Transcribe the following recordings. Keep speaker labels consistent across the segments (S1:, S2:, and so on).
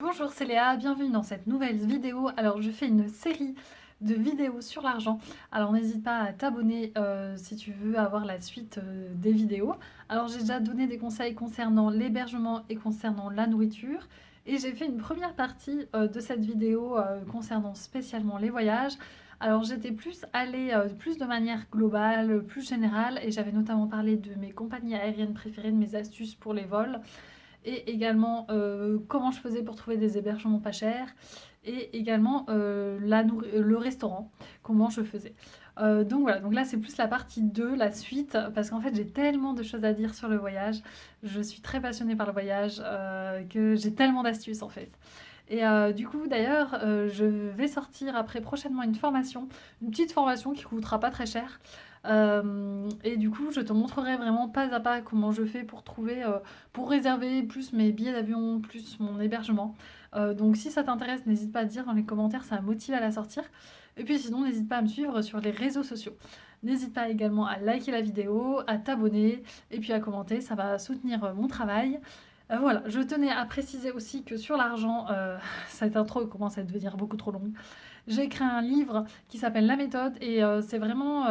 S1: Bonjour, c'est Léa, bienvenue dans cette nouvelle vidéo. Alors je fais une série de vidéos sur l'argent. Alors n'hésite pas à t'abonner si tu veux avoir la suite des vidéos. Alors j'ai déjà donné des conseils concernant l'hébergement et concernant la nourriture. Et j'ai fait une première partie de cette vidéo concernant spécialement les voyages. Alors j'étais plus allée plus de manière globale, plus générale, et j'avais notamment parlé de mes compagnies aériennes préférées, de mes astuces pour les vols et également comment je faisais pour trouver des hébergements pas chers et également le restaurant, comment je faisais. Donc voilà, donc là c'est plus la partie 2, la suite, parce qu'en fait j'ai tellement de choses à dire sur le voyage, je suis très passionnée par le voyage, que j'ai tellement d'astuces en fait. Et du coup, d'ailleurs, je vais sortir après prochainement une petite formation qui coûtera pas très cher. Et du coup, je te montrerai vraiment pas à pas comment je fais pour trouver, pour réserver plus mes billets d'avion, plus mon hébergement. Donc si ça t'intéresse, n'hésite pas à dire dans les commentaires, ça me motive à la sortir. Et puis sinon, n'hésite pas à me suivre sur les réseaux sociaux. N'hésite pas également à liker la vidéo, à t'abonner et puis à commenter, ça va soutenir mon travail. Voilà, je tenais à préciser aussi que sur l'argent, cette intro commence à devenir beaucoup trop longue. J'ai écrit un livre qui s'appelle La méthode et c'est vraiment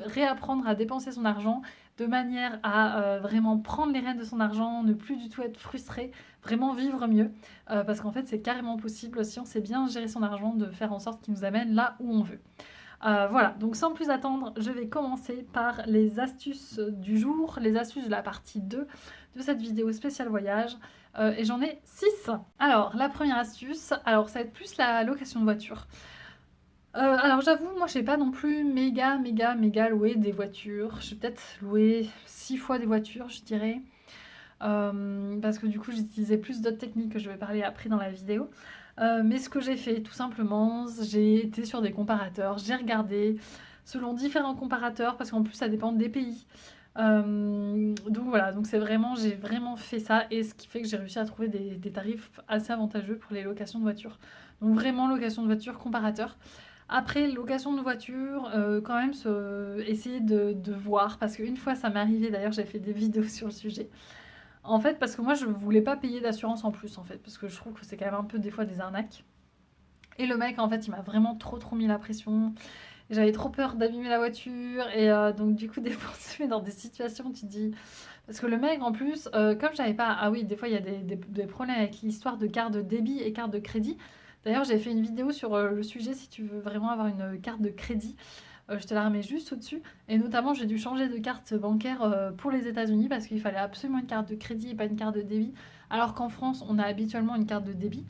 S1: réapprendre à dépenser son argent de manière à vraiment prendre les rênes de son argent, ne plus du tout être frustré, vraiment vivre mieux. Parce qu'en fait, c'est carrément possible si on sait bien gérer son argent de faire en sorte qu'il nous amène là où on veut. Voilà, donc sans plus attendre, je vais commencer par les astuces du jour, les astuces de la partie 2 de cette vidéo spéciale voyage. Et j'en ai 6. Alors, la première astuce, alors ça va être plus la location de voiture. Alors j'avoue, moi j'ai pas non plus méga loué des voitures. J'ai peut-être loué 6 fois des voitures, je dirais. Parce que du coup j'utilisais plus d'autres techniques que je vais parler après dans la vidéo. Mais ce que j'ai fait tout simplement, j'ai été sur des comparateurs, j'ai regardé selon différents comparateurs parce qu'en plus ça dépend des pays. Donc voilà, donc c'est vraiment, j'ai vraiment fait ça et ce qui fait que j'ai réussi à trouver des tarifs assez avantageux pour les locations de voitures. Donc vraiment location de voiture, comparateur. Après, location de voiture, quand même essayer de voir, parce qu'une fois ça m'est arrivé, d'ailleurs j'ai fait des vidéos sur le sujet. En fait, parce que moi je voulais pas payer d'assurance en plus, en fait, parce que je trouve que c'est quand même un peu des fois des arnaques. Et le mec, en fait, il m'a vraiment trop mis la pression. J'avais trop peur d'abîmer la voiture, et donc du coup, des fois, on se met dans des situations où tu te dis. Parce que le mec, en plus, comme j'avais pas. Ah oui, des fois, il y a des problèmes avec l'histoire de carte de débit et carte de crédit. D'ailleurs, j'ai fait une vidéo sur le sujet si tu veux vraiment avoir une carte de crédit. Je te la remets juste au-dessus. Et notamment, j'ai dû changer de carte bancaire pour les États-Unis parce qu'il fallait absolument une carte de crédit et pas une carte de débit. Alors qu'en France, on a habituellement une carte de débit.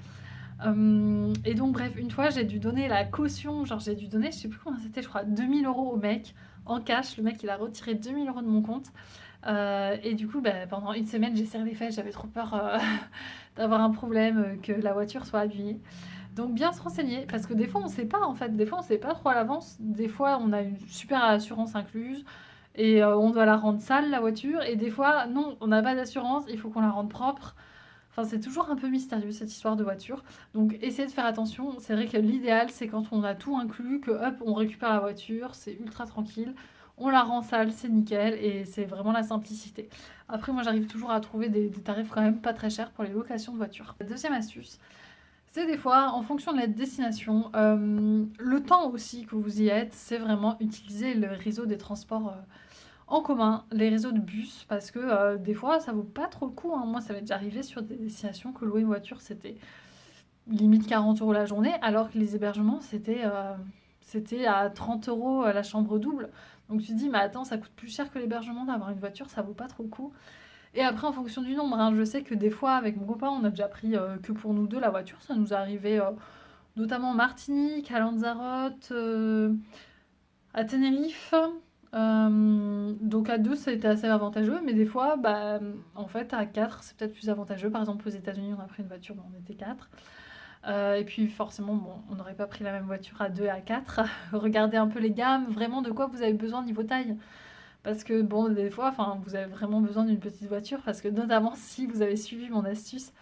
S1: Et donc, bref, une fois, j'ai dû donner la caution. Genre, j'ai dû donner, je sais plus combien c'était, je crois, 2 000 € au mec en cash. Le mec, il a retiré 2 000 € de mon compte. Et du coup, bah, pendant une semaine, j'ai serré les fesses. J'avais trop peur d'avoir un problème, que la voiture soit abîmée. Donc bien se renseigner, parce que des fois on sait pas en fait, des fois on sait pas trop à l'avance, des fois on a une super assurance incluse et on doit la rendre sale la voiture, et des fois non, on n'a pas d'assurance, il faut qu'on la rende propre. Enfin c'est toujours un peu mystérieux cette histoire de voiture, donc essayez de faire attention. C'est vrai que l'idéal c'est quand on a tout inclus, que hop on récupère la voiture, c'est ultra tranquille, on la rend sale, c'est nickel, et c'est vraiment la simplicité. Après moi j'arrive toujours à trouver des tarifs quand même pas très chers pour les locations de voitures. La deuxième astuce, c'est des fois, en fonction de la destination, le temps aussi que vous y êtes, c'est vraiment utiliser le réseau des transports en commun, les réseaux de bus, parce que des fois, ça vaut pas trop le coup, hein. Moi, ça m'est déjà arrivé sur des destinations que louer une voiture, c'était limite 40 € la journée, alors que les hébergements, c'était à 30 € la chambre double. Donc tu te dis, mais attends, ça coûte plus cher que l'hébergement d'avoir une voiture, ça vaut pas trop le coup. Et après, en fonction du nombre, hein, je sais que des fois, avec mon copain, on a déjà pris que pour nous deux la voiture. Ça nous est arrivé notamment en Martinique, à Lanzarote, à Tenerife. Donc à deux, ça a été assez avantageux, mais des fois, bah, en fait, à quatre, c'est peut-être plus avantageux. Par exemple, aux États-Unis, on a pris une voiture, mais on était quatre. Et puis forcément, bon, on n'aurait pas pris la même voiture à deux et à quatre. Regardez un peu les gammes, vraiment de quoi vous avez besoin niveau taille. Parce que bon, des fois, enfin, vous avez vraiment besoin d'une petite voiture, parce que notamment si vous avez suivi mon astuce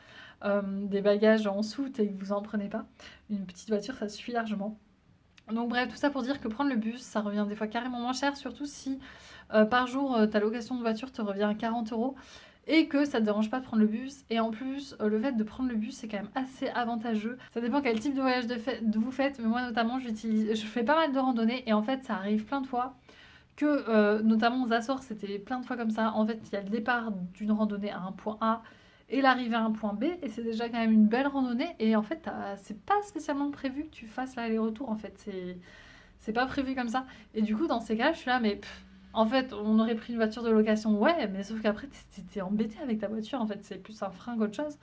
S1: des bagages en soute et que vous en prenez pas, une petite voiture, ça suffit largement. Donc bref, tout ça pour dire que prendre le bus, ça revient des fois carrément moins cher, surtout si par jour ta location de voiture te revient à 40 euros. et que ça te dérange pas de prendre le bus. Et en plus, le fait de prendre le bus, c'est quand même assez avantageux. Ça dépend quel type de voyage vous faites, mais moi notamment, je fais pas mal de randonnées et en fait, ça arrive plein de fois que, notamment aux Açores, c'était plein de fois comme ça. En fait, il y a le départ d'une randonnée à un point A et l'arrivée à un point B, et c'est déjà quand même une belle randonnée. Et en fait, c'est pas spécialement prévu que tu fasses l'aller-retour, en fait. C'est pas prévu comme ça. Et du coup, dans ces cas, je suis là, mais en fait, on aurait pris une voiture de location, ouais, mais sauf qu'après, t'es embêté avec ta voiture, en fait, c'est plus un frein qu'autre chose.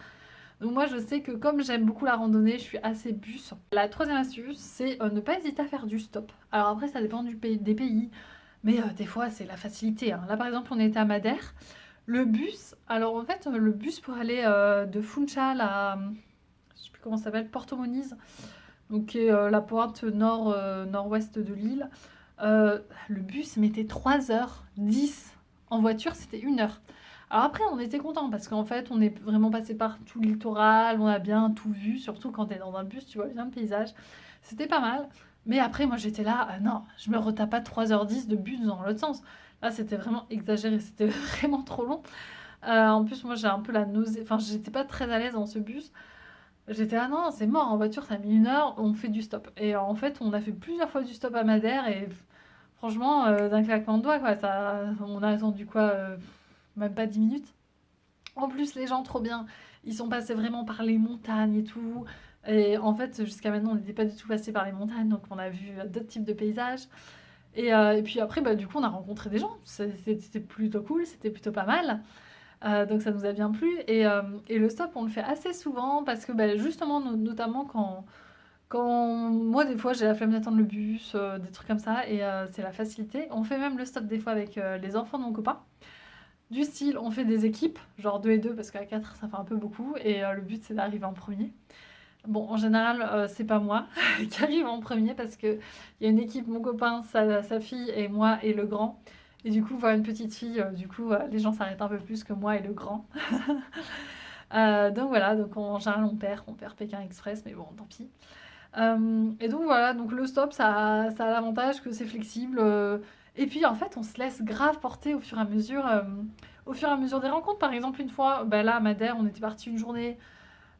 S1: Donc moi, je sais que comme j'aime beaucoup la randonnée, je suis assez bus. La troisième astuce, c'est ne pas hésiter à faire du stop. Alors après, ça dépend des pays, mais des fois, c'est la facilité, hein. Là, par exemple, on était à Madère. Le bus, alors en fait, le bus pour aller de Funchal à, je sais plus comment ça s'appelle, Porto Moniz, donc qui est la pointe nord-ouest de l'île. Le bus mettait 3h10. En voiture, c'était 1 heure. Alors après, on était content parce qu'en fait, on est vraiment passé par tout le littoral, on a bien tout vu, surtout quand t'es dans un bus, tu vois bien le paysage. C'était pas mal. Mais après, moi j'étais là, non, je me retape pas 3h10 de bus dans l'autre sens. Là, c'était vraiment exagéré, c'était vraiment trop long. En plus, moi j'ai un peu la nausée, enfin, j'étais pas très à l'aise dans ce bus. J'étais là, non, c'est mort, en voiture, ça a mis 1 heure, on fait du stop. Et en fait, on a fait plusieurs fois du stop à Madère et franchement, d'un claquement de doigts, quoi. On a attendu quoi, même pas 10 minutes. En plus, les gens, trop bien, ils sont passés vraiment par les montagnes et tout. Et en fait, jusqu'à maintenant, on n'était pas du tout passé par les montagnes, donc on a vu d'autres types de paysages. Et puis après, bah, du coup, on a rencontré des gens. C'était plutôt cool, c'était plutôt pas mal. Donc ça nous a bien plu. Et le stop, on le fait assez souvent parce que bah, justement, notamment quand moi, des fois, j'ai la flemme d'attendre le bus, des trucs comme ça, et c'est la facilité. On fait même le stop des fois avec les enfants de mon copain. Du style, on fait des équipes, genre 2 et 2, parce qu'à 4, ça fait un peu beaucoup, et le but, c'est d'arriver en premier. Bon, en général, c'est pas moi qui arrive en premier, parce qu'il y a une équipe, mon copain, sa fille, et moi, et le grand. Et du coup, voir une petite fille, du coup, les gens s'arrêtent un peu plus que moi et le grand. Donc voilà, donc en général, on perd Pékin Express, mais bon, tant pis. Et donc voilà, donc le stop, ça a l'avantage que c'est flexible. Et puis en fait, on se laisse grave porter au fur et à mesure des rencontres. Par exemple, une fois, bah là à Madère, on était parti une journée,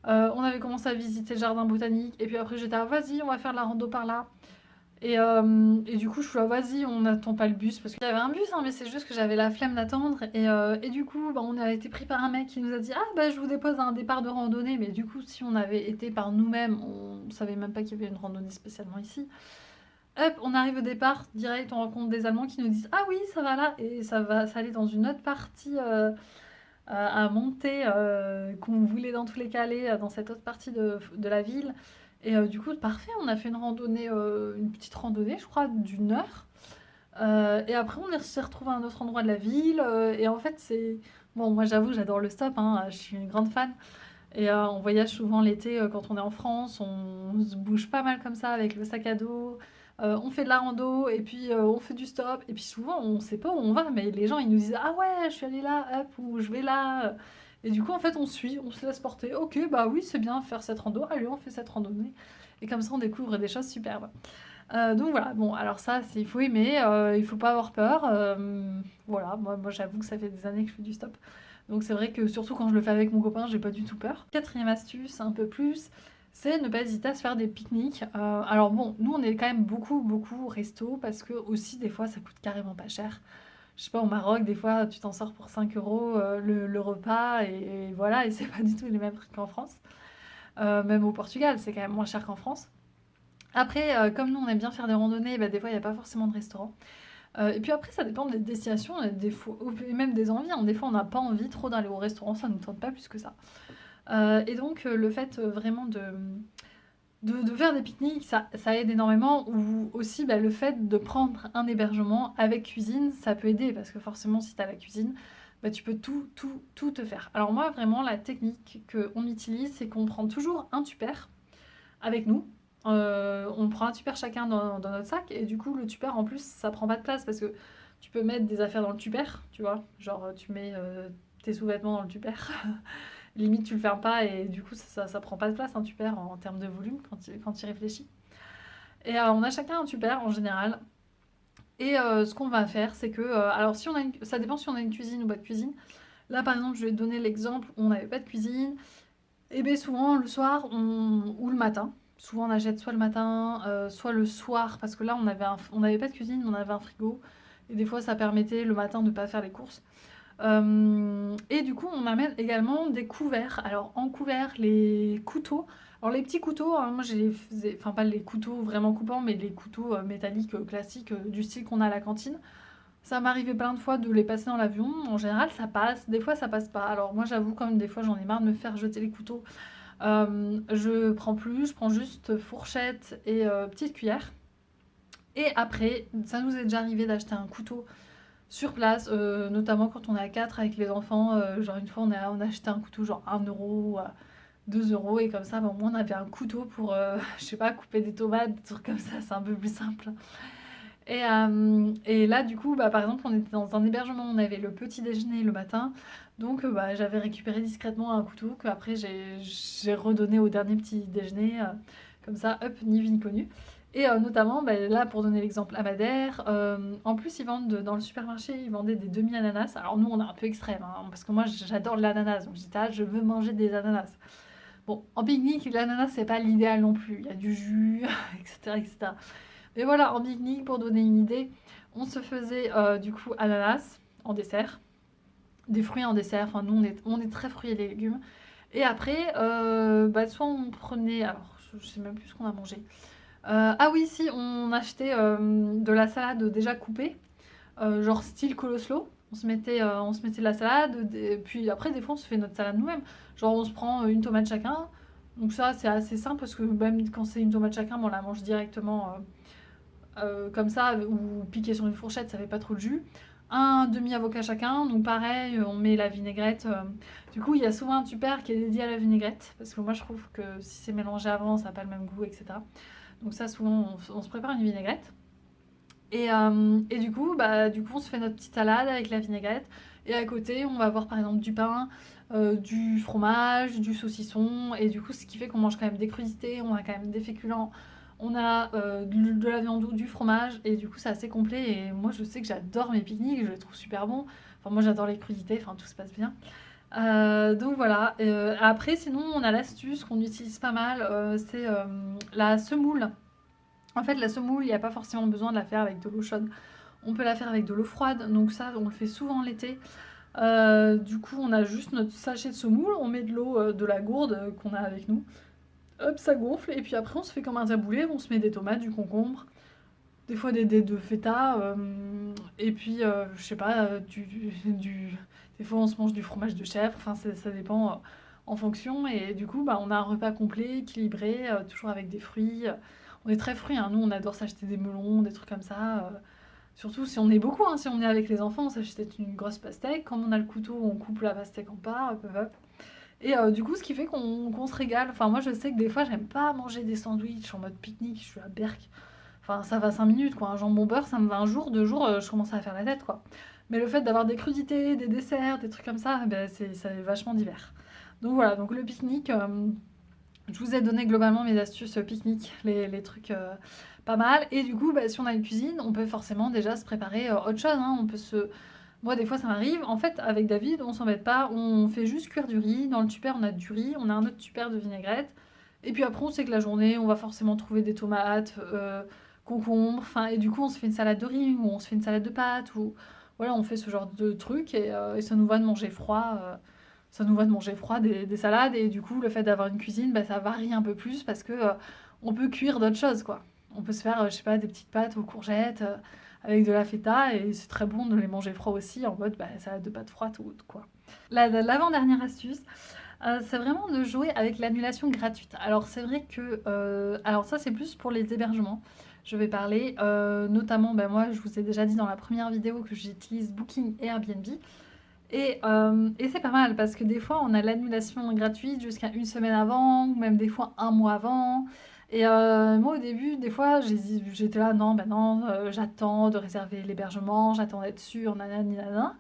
S1: on avait commencé à visiter le jardin botanique, et puis après j'étais ah vas-y, on va faire de la rando par là. Et du coup, je suis là, vas-y, on n'attend pas le bus. Parce qu'il y avait un bus, hein, mais c'est juste que j'avais la flemme d'attendre. Et du coup, bah, on a été pris par un mec qui nous a dit, ah bah je vous dépose à un départ de randonnée. Mais du coup, si on avait été par nous-mêmes, on savait même pas qu'il y avait une randonnée spécialement ici. Hop, on arrive au départ, direct, on rencontre des Allemands qui nous disent, ah oui, ça va là. Et ça allait dans une autre partie à monter qu'on voulait dans tous les cas aller dans cette autre partie de la ville. Et du coup, parfait, on a fait une petite randonnée, je crois, d'1 heure. Et après, s'est retrouvé à un autre endroit de la ville. Et en fait, c'est. Bon, moi j'avoue, j'adore le stop, hein, je suis une grande fan. Et on voyage souvent l'été quand on est en France, on se bouge pas mal comme ça avec le sac à dos. On fait de la rando et puis on fait du stop. Et puis souvent, on sait pas où on va, mais les gens ils nous disent ah ouais, je suis allée là, hop, ou je vais là. Et du coup, en fait, on suit, on se laisse porter. Ok, bah oui, c'est bien faire cette rando. Allez, on fait cette randonnée. Et comme ça, on découvre des choses superbes. Donc voilà, bon, alors ça, il faut aimer, il faut pas avoir peur. Voilà, moi j'avoue que ça fait des années que je fais du stop. Donc c'est vrai que surtout quand je le fais avec mon copain, j'ai pas du tout peur. Quatrième astuce, un peu plus, c'est ne pas hésiter à se faire des pique-niques. Alors bon, nous on est quand même beaucoup resto parce que aussi des fois ça coûte carrément pas cher. Je sais pas, au Maroc, des fois tu t'en sors pour 5 euros le repas et voilà, et c'est pas du tout les mêmes prix qu'en France. Même au Portugal, c'est quand même moins cher qu'en France. Après, comme nous on aime bien faire des randonnées, bah, des fois il n'y a pas forcément de restaurant. Et puis après, ça dépend des destinations des fois, et même des envies, hein. Des fois, on n'a pas envie trop d'aller au restaurant, ça ne nous tente pas plus que ça. Et donc, le fait vraiment de faire des pique-niques, ça aide énormément. Ou aussi, bah, le fait de prendre un hébergement avec cuisine, ça peut aider parce que forcément, si tu as la cuisine, bah, tu peux tout te faire. Alors, moi, vraiment, la technique qu'on utilise, c'est qu'on prend toujours un tupper avec nous. On prend un tupper chacun dans notre sac et du coup le tupper en plus ça prend pas de place parce que tu peux mettre des affaires dans le tupper, tu vois, genre tu mets tes sous-vêtements dans le tupper, limite tu le fermes pas et du coup ça prend pas de place un tupper en termes de volume quand tu y réfléchis. Et on a chacun un tupper en général. Et ce qu'on va faire c'est que, alors si on a ça dépend si on a une cuisine ou pas de cuisine. Là, par exemple, je vais te donner l'exemple où on n'avait pas de cuisine. Et bien souvent, le soir ou le matin. Souvent, on achète soit le matin, soit le soir, parce que là, on n'avait pas de cuisine, on avait un frigo. Et des fois, ça permettait le matin de ne pas faire les courses. Et du coup, on amène également des couverts. Alors, en couvert, les couteaux. Alors, les petits couteaux, hein, moi, je les faisais, enfin, pas les couteaux vraiment coupants, mais les couteaux métalliques classiques du style qu'on a à la cantine. Ça m'arrivait plein de fois de les passer dans l'avion. En général, ça passe. Des fois, ça passe pas. Alors, moi, j'avoue, quand même, des fois, j'en ai marre de me faire jeter les couteaux. Je prends plus, je prends juste fourchette et petite cuillère. Et après, ça nous est déjà arrivé d'acheter un couteau sur place, notamment quand on est à 4 avec les enfants. Genre une fois, on a acheté un couteau genre 1 euro, 2 euros, et comme ça, bah, au moins on avait un couteau pour, je sais pas, couper des tomates, des trucs comme ça, c'est un peu plus simple. Et là, du coup, bah, par exemple, on était dans un hébergement, on avait le petit déjeuner le matin, donc bah, j'avais récupéré discrètement un couteau que après j'ai redonné au dernier petit déjeuner, comme ça, hop, ni vu ni connu. Et notamment, bah, là, pour donner l'exemple à Madère, en plus, ils vendent dans le supermarché, ils vendaient des demi-ananas. Alors nous, on est un peu extrême, hein, parce que moi, j'adore l'ananas, donc j'étais là, je veux manger des ananas. Bon, en pique-nique, l'ananas, c'est pas l'idéal non plus. Il y a du jus, etc., etc. Mais voilà, en pique-nique, pour donner une idée, on se faisait du coup ananas en dessert, des fruits en dessert. Enfin, nous, on est très fruits et légumes. Et après, bah, soit on prenait. Alors, je sais même plus ce qu'on a mangé. Ah oui, si, on achetait de la salade déjà coupée, genre style Coloslo. On se mettait de la salade, puis après, des fois, on se fait notre salade nous-mêmes. Genre, on se prend une tomate chacun. Donc ça, c'est assez simple parce que même quand c'est une tomate chacun, on la mange directement comme ça, ou piqué sur une fourchette, ça fait pas trop de jus. Un demi-avocat chacun, donc pareil, on met la vinaigrette. Du coup, il y a souvent un tupper qui est dédié à la vinaigrette, parce que moi je trouve que si c'est mélangé avant, ça n'a pas le même goût, etc. Donc ça, souvent, on se prépare une vinaigrette. Et du coup, on se fait notre petite salade avec la vinaigrette. Et à côté, on va avoir par exemple du pain, du fromage, du saucisson. Et du coup, ce qui fait qu'on mange quand même des crudités, on a quand même des féculents, on a de la viande ou du fromage. Et du coup, c'est assez complet. Et moi, je sais que j'adore mes pique-niques, je les trouve super bons. Enfin, moi, j'adore les crudités, enfin, tout se passe bien. Donc voilà. Après, sinon, on a l'astuce qu'on utilise pas mal, c'est la semoule. En fait, la semoule, il n'y a pas forcément besoin de la faire avec de l'eau chaude. On peut la faire avec de l'eau froide, donc ça, on le fait souvent l'été. Du coup, on a juste notre sachet de semoule, on met de l'eau de la gourde qu'on a avec nous. Hop, ça gonfle, et puis après, on se fait comme un taboulé, on se met des tomates, du concombre, des fois des dés de feta, et puis, je sais pas, des fois, on se mange du fromage de chèvre, enfin, ça dépend en fonction, et du coup, bah, on a un repas complet, équilibré, toujours avec des fruits. On est très fruits, hein. Nous, on adore s'acheter des melons, des trucs comme ça. Surtout si on est beaucoup, hein. Si on est avec les enfants, on s'achète une grosse pastèque. Comme on a le couteau, on coupe la pastèque en parts, hop, hop, hop. Et du coup, ce qui fait qu'on se régale. Enfin, moi, je sais que des fois, j'aime pas manger des sandwichs en mode pique-nique. Je suis à Berck. Enfin, ça va 5 minutes, quoi. Un jambon beurre, ça me va un jour, 2 jours, je commence à faire la tête, quoi. Mais le fait d'avoir des crudités, des desserts, des trucs comme ça, ben, c'est vachement divers. Donc voilà, donc le pique-nique, je vous ai donné globalement mes astuces pique-nique, les trucs pas mal. Et du coup, bah, si on a une cuisine, on peut forcément déjà se préparer autre chose, hein. Moi, des fois, ça m'arrive. En fait, avec David, on s'embête pas. On fait juste cuire du riz. Dans le tupper, on a du riz. On a un autre tupper de vinaigrette. Et puis après, on sait que la journée, on va forcément trouver des tomates, concombres. Enfin, et du coup, on se fait une salade de riz ou on se fait une salade de pâtes. Ou voilà, on fait ce genre de trucs. Et ça nous va de manger froid. Ça nous va de manger froid des salades. Et du coup, le fait d'avoir une cuisine, bah, ça varie un peu plus parce que on peut cuire d'autres choses, quoi. On peut se faire, je sais pas, des petites pâtes aux courgettes avec de la feta. Et c'est très bon de les manger froid aussi, en mode bah, salade de pâtes froides ou autre, quoi. L'avant-dernière astuce, c'est vraiment de jouer avec l'annulation gratuite. Alors c'est vrai que... alors ça, c'est plus pour les hébergements. Je vais parler, notamment, ben moi, je vous ai déjà dit dans la première vidéo que j'utilise Booking et Airbnb. Et c'est pas mal parce que des fois, on a l'annulation gratuite jusqu'à une semaine avant, ou même des fois un mois avant. Et moi, au début, des fois, j'étais là, non, ben non, j'attends de réserver l'hébergement, j'attends d'être sûre, nanani, nanana.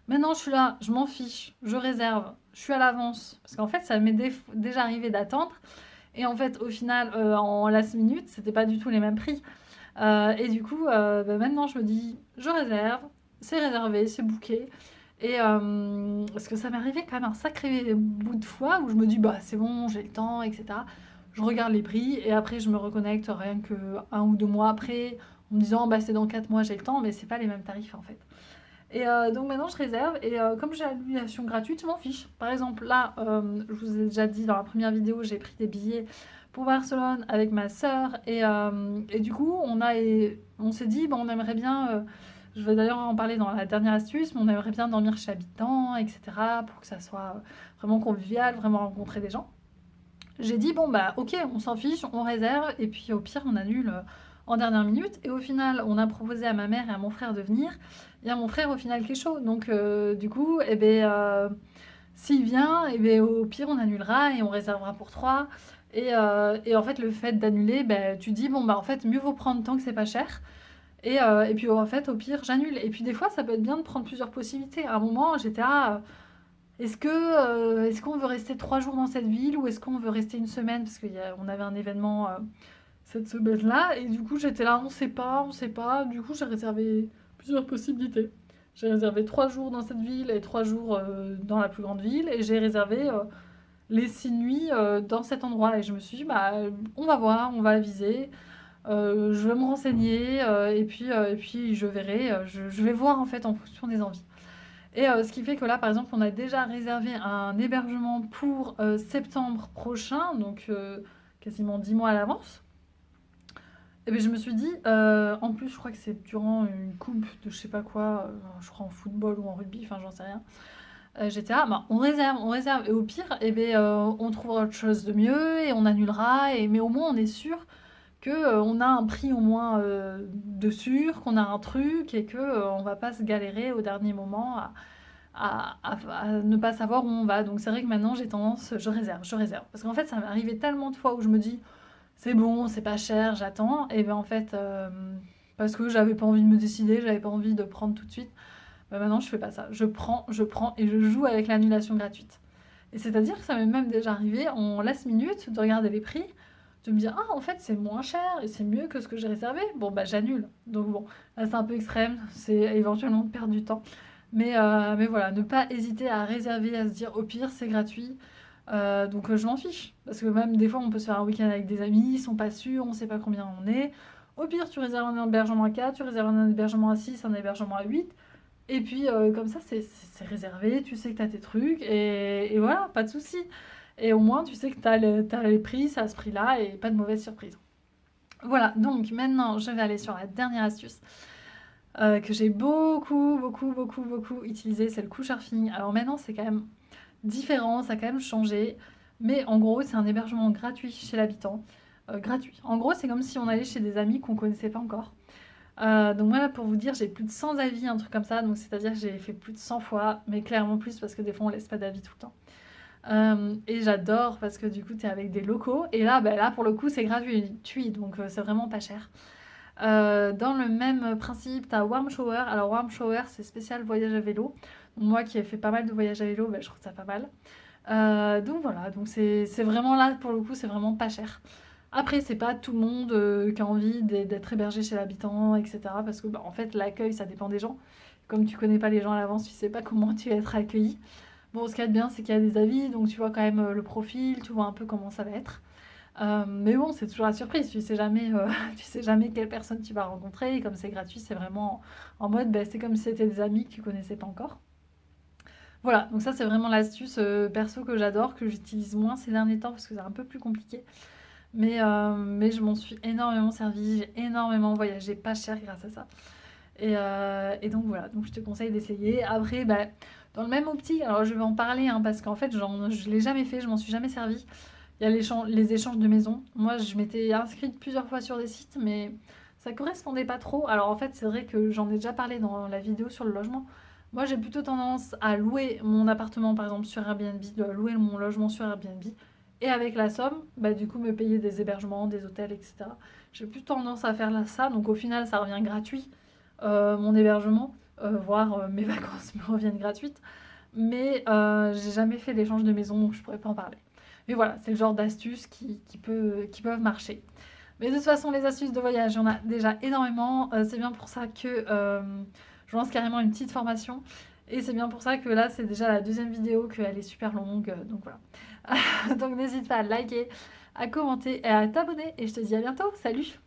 S1: Maintenant, je suis là, je m'en fiche, je réserve, je suis à l'avance. Parce qu'en fait, ça m'est déjà arrivé d'attendre. Et en fait, au final, en last minute, c'était pas du tout les mêmes prix. Et du coup, bah, maintenant, je me dis, je réserve, c'est réservé, c'est booké. Parce que ça m'est arrivé quand même un sacré bout de fois où je me dis: «Bah, c'est bon, j'ai le temps» et cetera. Je regarde les prix et après je me reconnecte rien que 1 ou 2 mois après en me disant: «Bah, c'est dans 4 mois, j'ai le temps», mais c'est pas les mêmes tarifs, en fait. Donc maintenant je réserve comme j'ai l'annulation gratuite, je m'en fiche. Par exemple là, je vous ai déjà dit dans la première vidéo, j'ai pris des billets pour Barcelone avec ma sœur et du coup on s'est dit: «Bah, on aimerait bien», je vais d'ailleurs en parler dans la dernière astuce, mais on aimerait bien dormir chez Habitant et cetera pour que ça soit, vraiment convivial, vraiment rencontrer des gens. J'ai dit: «Bon, bah, OK, on s'en fiche, on réserve et puis au pire, on annule, en dernière minute» et au final, on a proposé à ma mère et à mon frère de venir et à mon frère, au final, qui est chaud donc du coup et beh, s'il vient et beh, au pire, on annulera et on réservera pour 3 et en fait, le fait d'annuler, beh, tu dis: «Bon, bah, en fait, mieux vaut prendre tant que c'est pas cher» et puis, en fait, au pire, j'annule et puis des fois, ça peut être bien de prendre plusieurs possibilités. À un moment, j'étais: «Ah, est-ce qu'on veut rester 3 jours dans cette ville ou est-ce qu'on veut rester une semaine?» Parce qu'on avait un événement cette semaine-là et du coup j'étais là, on sait pas, on sait pas. Du coup j'ai réservé plusieurs possibilités. J'ai réservé 3 jours dans cette ville et 3 jours dans la plus grande ville et j'ai réservé les 6 nuits dans cet endroit et je me suis dit bah on va voir, on va aviser, je vais me renseigner et puis je verrai, je vais voir en fait en fonction des envies. Ce qui fait que là, par exemple, on a déjà réservé un hébergement pour septembre prochain, donc quasiment 10 mois à l'avance. Et bien je me suis dit, en plus, je crois que c'est durant une coupe de je sais pas quoi, je crois en football ou en rugby, enfin j'en sais rien. J'étais là, bah, on réserve, on réserve. Et au pire, on trouvera autre chose de mieux et on annulera. Mais au moins, on est sûr que on a un prix au moins de sûr, qu'on a un truc et que on va pas se galérer au dernier moment à ne pas savoir où on va. Donc c'est vrai que maintenant j'ai tendance, je réserve, je réserve. Parce qu'en fait ça m'est arrivé tellement de fois où je me dis c'est bon, c'est pas cher, j'attends. Et bien en fait, parce que j'avais pas envie de me décider, j'avais pas envie de prendre tout de suite, bah maintenant je fais pas ça. Je prends et je joue avec l'annulation gratuite. Et c'est-à-dire que ça m'est même déjà arrivé en last minute de regarder les prix, de me dire ah en fait c'est moins cher et c'est mieux que ce que j'ai réservé. Bon bah j'annule. Donc bon, là c'est un peu extrême, c'est éventuellement de perdre du temps. Mais voilà, ne pas hésiter à réserver, à se dire au pire c'est gratuit. Donc je m'en fiche. Parce que même des fois on peut se faire un week-end avec des amis, ils sont pas sûrs, on sait pas combien on est. Au pire tu réserves un hébergement à 4, tu réserves un hébergement à 6, un hébergement à 8. Et puis comme ça c'est réservé, tu sais que tu as tes trucs et voilà, pas de souci. Et au moins tu sais que tu as, les prix, c'est à ce prix-là et pas de mauvaise surprise. Voilà, donc maintenant je vais aller sur la dernière astuce que j'ai beaucoup utilisé, c'est le couchsurfing. Alors maintenant, c'est quand même différent, ça a quand même changé. Mais en gros, c'est un hébergement gratuit chez l'habitant. Gratuit. En gros, c'est comme si on allait chez des amis qu'on connaissait pas encore. Donc voilà, pour vous dire, j'ai plus de 100 avis, un truc comme ça. Donc c'est-à-dire que j'ai fait plus de 100 fois, mais clairement plus parce que des fois, on laisse pas d'avis tout le temps. Et j'adore parce que du coup, tu es avec des locaux. Et là, bah, là, pour le coup, c'est gratuit, donc c'est vraiment pas cher. Dans le même principe, tu as Warm Shower. Alors Warm Shower, c'est spécial voyage à vélo. Moi qui ai fait pas mal de voyages à vélo, bah, je trouve ça pas mal. Donc voilà, donc c'est vraiment là, pour le coup, c'est vraiment pas cher. Après, c'est pas tout le monde qui a envie d'être hébergé chez l'habitant, etc. Parce que bah, en fait, l'accueil, ça dépend des gens. Comme tu connais pas les gens à l'avance, tu sais pas comment tu vas être accueilli. Bon, ce qu'il y a de bien, c'est qu'il y a des avis, donc tu vois quand même le profil, tu vois un peu comment ça va être. Mais bon, c'est toujours la surprise, tu sais jamais, tu sais jamais quelle personne tu vas rencontrer. Et comme c'est gratuit, c'est vraiment en mode, bah, c'est comme si c'était des amis que tu connaissais pas encore. Voilà, donc ça c'est vraiment l'astuce perso que j'adore, que j'utilise moins ces derniers temps parce que c'est un peu plus compliqué. Mais je m'en suis énormément servie, j'ai énormément voyagé pas cher grâce à ça. Et donc voilà, donc je te conseille d'essayer. Après, bah, dans le même optique, alors je vais en parler hein, parce qu'en fait, je l'ai jamais fait, je m'en suis jamais servi. Il y a les échanges de maisons. Moi, je m'étais inscrite plusieurs fois sur des sites, mais ça correspondait pas trop. Alors en fait, c'est vrai que j'en ai déjà parlé dans la vidéo sur le logement. Moi, j'ai plutôt tendance à louer mon appartement, par exemple, sur Airbnb, de louer mon logement sur Airbnb. Et avec la somme, bah, du coup, me payer des hébergements, des hôtels, etc. J'ai plus tendance à faire ça. Donc au final, ça revient gratuit, mon hébergement, voire mes vacances me reviennent gratuites. Mais j'ai jamais fait l'échange de maison, donc je pourrais pas en parler. Mais voilà, c'est le genre d'astuces qui peuvent marcher. Mais de toute façon, les astuces de voyage, il y en a déjà énormément. C'est bien pour ça que je lance carrément une petite formation. Et c'est bien pour ça que là, c'est déjà la deuxième vidéo, qu'elle est super longue. Donc voilà. Donc n'hésite pas à liker, à commenter et à t'abonner. Et je te dis à bientôt. Salut!